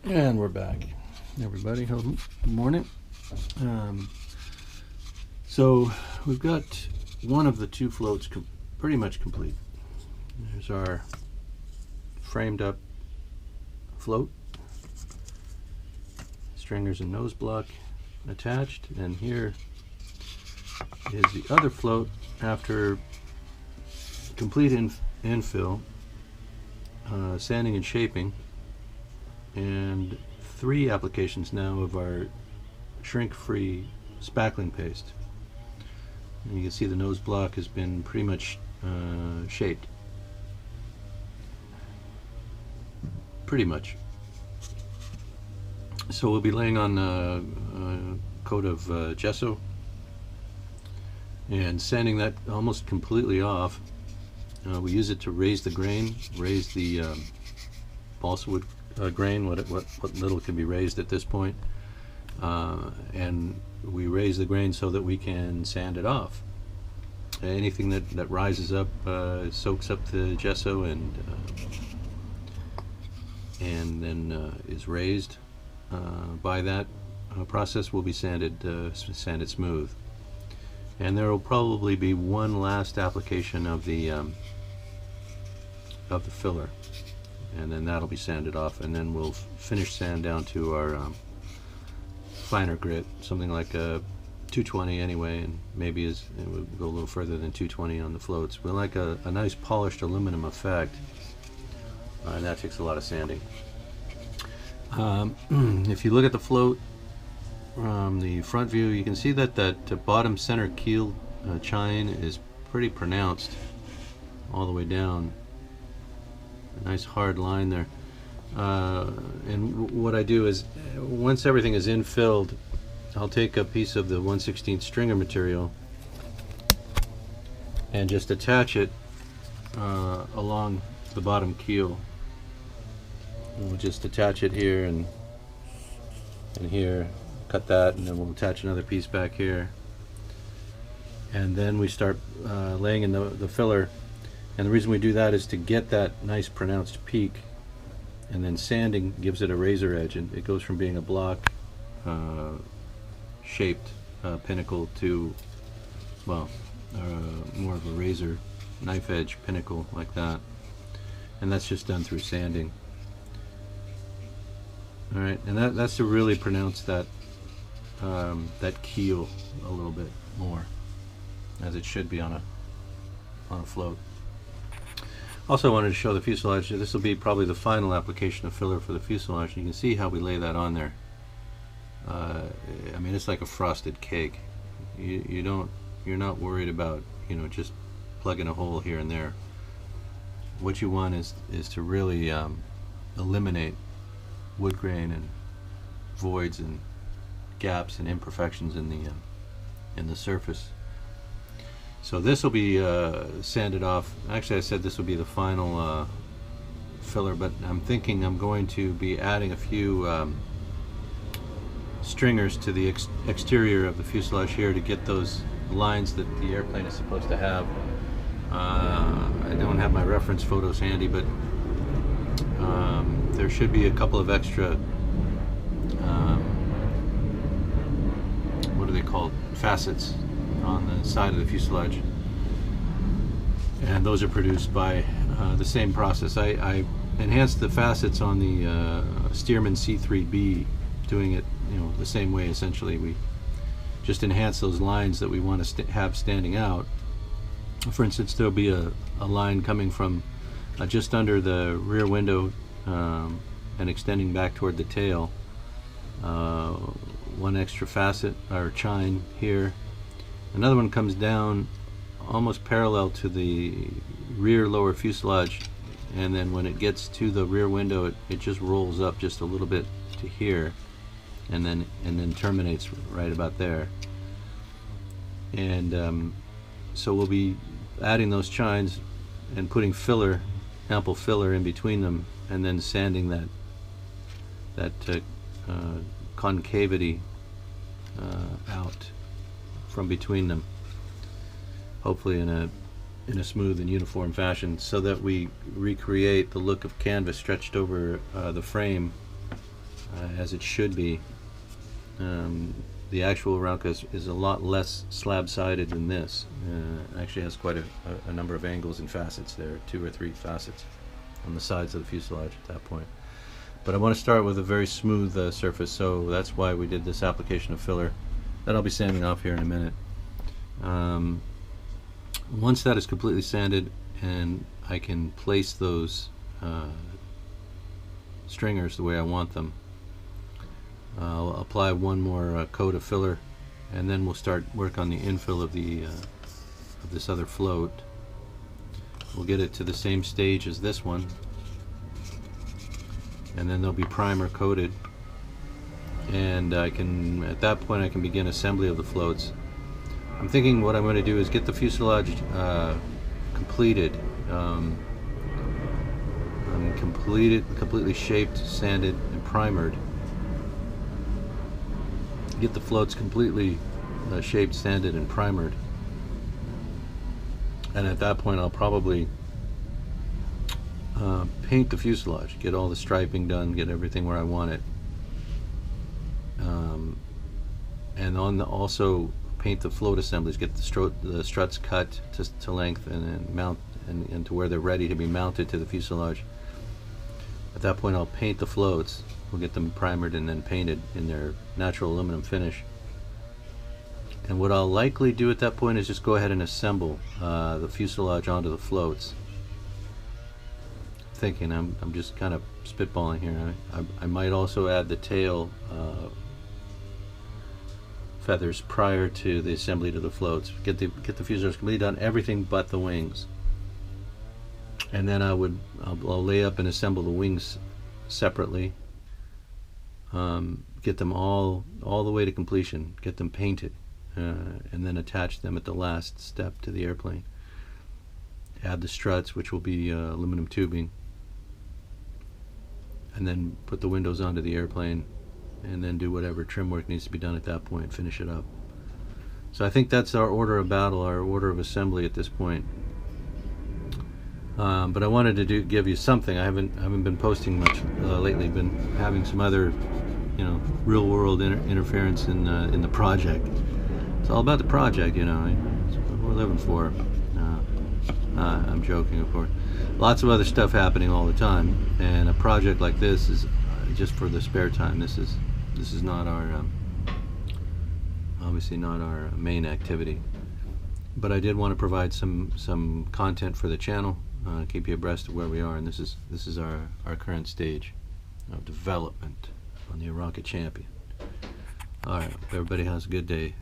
And we're back, everybody. Good morning. So we've got one of the two floats pretty much complete. There's our framed up float, stringers and nose block attached, and here is the other float after complete infill, sanding and shaping, and 3 applications now of our shrink-free spackling paste. And you can see the nose block has been pretty much shaped. Pretty much. So we'll be laying on a coat of gesso and sanding that almost completely off. We use it to raise the grain, raise the balsa wood grain, what little can be raised at this point, and we raise the grain so that we can sand it off. Anything that rises up soaks up the gesso and then is raised by that process will be sanded smooth. And there will probably be one last application of the filler, and then that'll be sanded off, and then we'll finish sand down to our finer grit, something like a 220 anyway, and maybe it will go a little further than 220 on the floats. We like a nice polished aluminum effect, and that takes a lot of sanding. If you look at the float from the front view, you can see that bottom center keel chine is pretty pronounced all the way down. A nice hard line there. And what I do is, once everything is infilled, I'll take a piece of the 1/16 stringer material and just attach it along the bottom keel. And we'll just attach it here and here, cut that, and then we'll attach another piece back here. And then we start laying in the filler. And the reason we do that is to get that nice pronounced peak, and then sanding gives it a razor edge, and it goes from being a block shaped pinnacle to, well, more of a razor knife edge pinnacle like that. And that's just done through sanding. Alright, and that's to really pronounce that that keel a little bit more, as it should be on a float. Also, I wanted to show the fuselage. This will be probably the final application of filler for the fuselage. You can see how we lay that on there. I mean, it's like a frosted cake. You're not worried about, just plugging a hole here and there. What you want is to really eliminate wood grain and voids and gaps and imperfections in the surface. So this will be sanded off. Actually, I said this will be the final filler, but I'm thinking I'm going to be adding a few stringers to the exterior of the fuselage here to get those lines that the airplane is supposed to have. I don't have my reference photos handy, but there should be a couple of extra, what are they called? Facets on the side of the fuselage, and those are produced by the same process. I enhanced the facets on the Stearman C3B, doing it the same way. Essentially, we just enhance those lines that we want to have standing out. For instance, there'll be a line coming from just under the rear window and extending back toward the tail. One extra facet or chine here. Another one comes down almost parallel to the rear lower fuselage, and then when it gets to the rear window, it just rolls up just a little bit to here, and then terminates right about there. And so we'll be adding those chines and putting filler, ample filler in between them, and then sanding that concavity out from between them, hopefully in a smooth and uniform fashion, so that we recreate the look of canvas stretched over the frame as it should be. The actual Aranca is a lot less slab-sided than this. Actually has quite a number of angles and facets there, 2 or 3 facets on the sides of the fuselage at that point. But I want to start with a very smooth surface, so that's why we did this application of filler that I'll be sanding off here in a minute. Once that is completely sanded and I can place those stringers the way I want them, I'll apply one more coat of filler, and then we'll start work on the infill of this other float. We'll get it to the same stage as this one, and then they'll be primer coated, and at that point I can begin assembly of the floats. I'm thinking what I'm going to do is get the fuselage completed, completely shaped, sanded, and primered. Get the floats completely shaped, sanded, and primered, and at that point I'll probably paint the fuselage, get all the striping done, get everything where I want it, and also paint the float assemblies, get the struts cut to length and then mount and to where they're ready to be mounted to the fuselage. At that point I'll paint the floats. We'll get them primered and then painted in their natural aluminum finish. And what I'll likely do at that point is just go ahead and assemble the fuselage onto the floats. Thinking, I'm just kind of spitballing here. I might also add the tail feathers prior to the assembly to the floats. Get the fuselage completely done, everything but the wings. And then I'll lay up and assemble the wings separately. Get them all the way to completion. Get them painted, and then attach them at the last step to the airplane. Add the struts, which will be aluminum tubing, and then put the windows onto the airplane, and then do whatever trim work needs to be done at that point. Finish it up. So I think that's our order of battle, our order of assembly at this point. But I wanted to give you something. I haven't been posting much lately. Been having some other, real world interference in the project. It's all about the project, It's what we're living for. I'm joking, of course. Lots of other stuff happening all the time, and a project like this is just for the spare time. This is not our obviously not our main activity. But I did want to provide some content for the channel. Keep you abreast of where we are, and this is our current stage of development on the Aranca Champion. Alright, everybody has a good day.